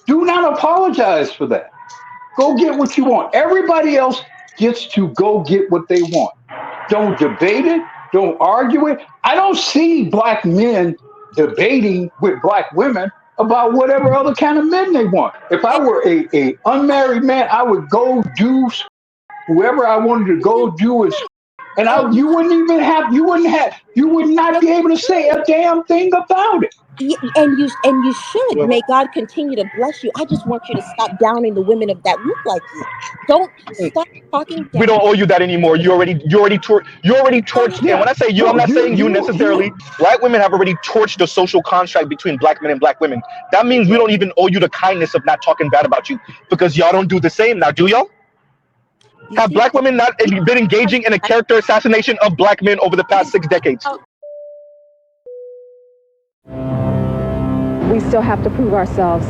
Do not apologize for that. Go get what you want. Everybody else gets to go get what they want. Don't debate it. Don't argue it. I don't see black men debating with black women about whatever other kind of men they want. If I were a unmarried man, I would go do whoever I wanted to go do is, and you would not be able to say a damn thing about it. And you should. May God continue to bless you. I just want you to stop downing the women that look like you. Don't stop talking down. We don't owe you that anymore. You already torched. And when I say you, I'm not saying you necessarily. Black women have already torched the social contract between black men and black women. That means we don't even owe you the kindness of not talking bad about you, because y'all don't do the same now, do y'all? Have black women not been engaging in a character assassination of black men over the past 6 decades? We still have to prove ourselves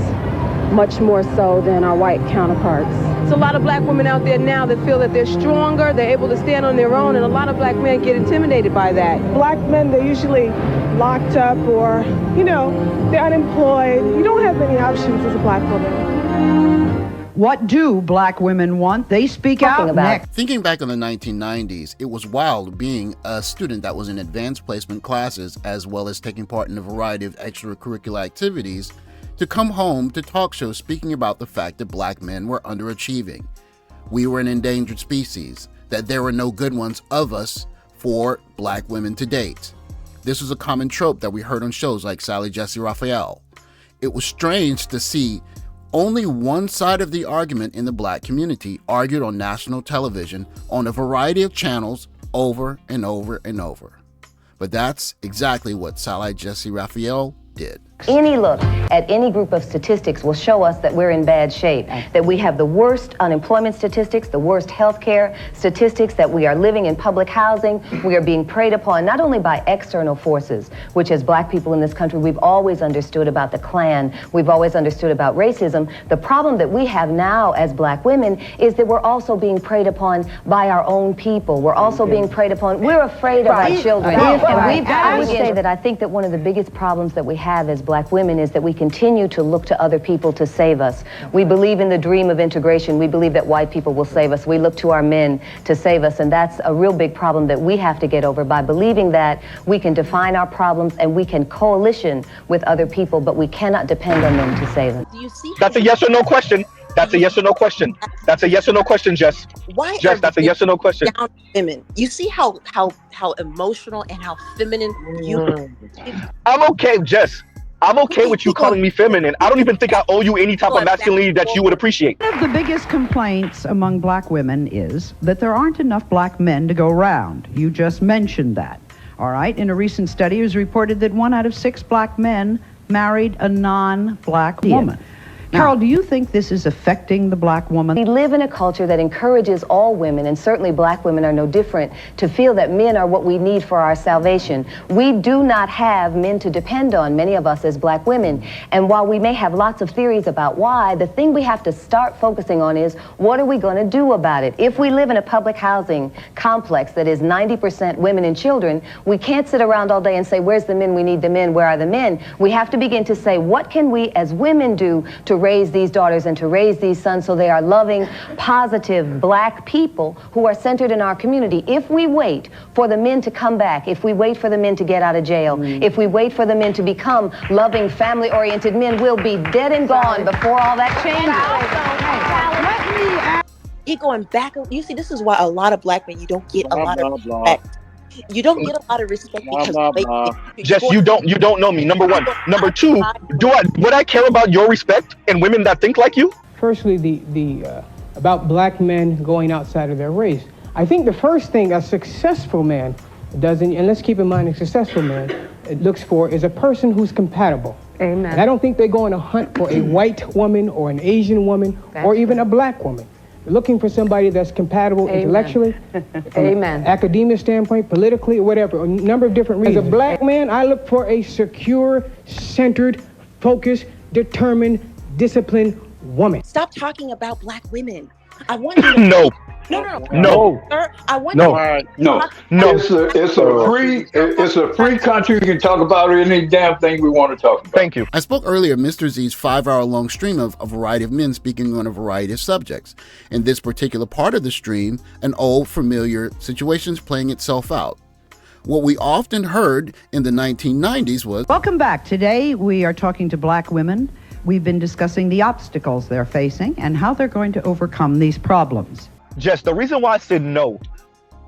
much more so than our white counterparts. There's a lot of black women out there now that feel that they're stronger, they're able to stand on their own, and a lot of black men get intimidated by that. Black men, they're usually locked up or, they're unemployed. You don't have many options as a black woman. What do black women want? They speak out next. Thinking back in the 1990s, it was wild being a student that was in advanced placement classes as well as taking part in a variety of extracurricular activities to come home to talk shows speaking about the fact that black men were underachieving. We were an endangered species, that there were no good ones of us for black women to date. This was a common trope that we heard on shows like Sally Jesse Raphael. It was strange to see only one side of the argument in the black community argued on national television on a variety of channels over and over and over. But that's exactly what Sally Jesse Raphael did. Any look at any group of statistics will show us that we're in bad shape, that we have the worst unemployment statistics, the worst healthcare statistics, that we are living in public housing, we are being preyed upon not only by external forces, which as black people in this country we've always understood about the Klan, we've always understood about racism. The problem that we have now as black women is that we're also being preyed upon by our own people. We're also being preyed upon. We're afraid of our children. I would say that I think that one of the biggest problems that we have as black women is that we continue to look to other people to save us. We believe in the dream of integration. We believe that white people will save us. We look to our men to save us, and that's a real big problem that we have to get over by believing that we can define our problems and we can coalition with other people, but we cannot depend on them to save us. Do you see? That's a yes or no question. That's a yes or no question. That's a yes or no question, Jess. Why? Jess, that's a yes or no question. Down women. You see how emotional and how feminine you. I'm okay, Jess. I'm okay with you calling me feminine. I don't even think I owe you any type of masculinity that you would appreciate. One of the biggest complaints among black women is that there aren't enough black men to go around. You just mentioned that. All right. In a recent study, it was reported that 1 out of 6 black men married a non-black woman. Carol, do you think this is affecting the black woman? We live in a culture that encourages all women, and certainly black women are no different, to feel that men are what we need for our salvation. We do not have men to depend on, many of us as black women. And while we may have lots of theories about why, the thing we have to start focusing on is, what are we going to do about it? If we live in a public housing complex that is 90% women and children, we can't sit around all day and say, where's the men? We need the men. Where are the men? We have to begin to say, what can we as women do to raise these daughters and to raise these sons so they are loving, positive black people who are centered in our community? If we wait for the men to come back, if we wait for the men to get out of jail, if we wait for the men to become loving, family-oriented men, we'll be dead and gone before all that changes. He going back. You see, this is why a lot of black men, you don't get a lot of respect. You don't get a lot of respect because Jess, you don't know me. Number one. Number two, would I care about your respect and women that think like you? Firstly, the about black men going outside of their race. I think the first thing a successful man does, and let's keep in mind a successful man looks for, is a person who's compatible. Amen. And I don't think they go on a hunt for a white woman or an Asian woman or even a black woman. They're looking for somebody that's compatible intellectually, from an academic standpoint, politically, or whatever, a number of different reasons. As a black man, I look for a secure, centered, focused, determined, disciplined woman. Stop talking about black women. I want you to No. No. Sir, I want you to No. It's a free country. You can talk about any damn thing we want to talk about. Thank you. I spoke earlier of Mr. Z's 5-hour-long stream of a variety of men speaking on a variety of subjects. In this particular part of the stream, an old familiar situation is playing itself out. What we often heard in the 1990s was... Welcome back. Today we are talking to black women. We've been discussing the obstacles they're facing and how they're going to overcome these problems. Jess, the reason why I said no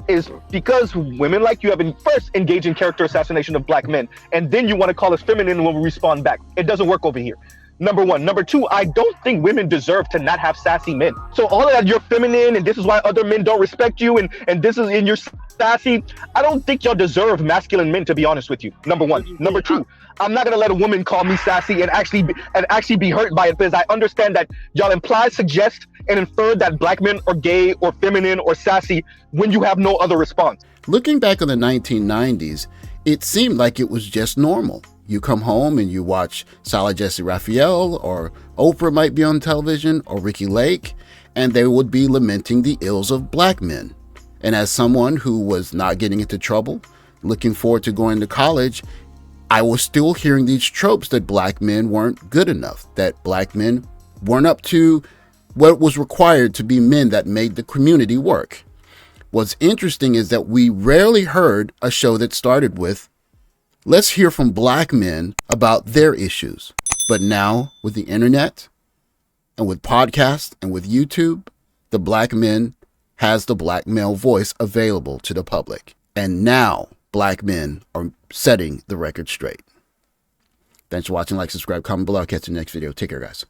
is because women like you have been first engaged in character assassination of black men, and then you want to call us feminine when we respond back. It doesn't work over here. Number one. Number two, I don't think women deserve to not have sassy men. So all of that, you're feminine and this is why other men don't respect you and this is in your sassy. I don't think y'all deserve masculine men, to be honest with you. Number one. Number two, I'm not gonna let a woman call me sassy and actually be hurt by it, because I understand that y'all imply, suggest, and infer that black men are gay or feminine or sassy when you have no other response. Looking back on the 1990s, it seemed like it was just normal. You come home and you watch Sally Jesse Raphael, or Oprah might be on television, or Ricky Lake, and they would be lamenting the ills of black men. And as someone who was not getting into trouble, looking forward to going to college, I was still hearing these tropes that black men weren't good enough, that black men weren't up to what was required to be men that made the community work. What's interesting is that we rarely heard a show that started with, let's hear from black men about their issues. But now, with the internet, and with podcasts, and with YouTube, the black men has the black male voice available to the public. And now, black men are setting the record straight. Thanks for watching. Like, subscribe, comment below. I'll catch you in the next video. Take care, guys.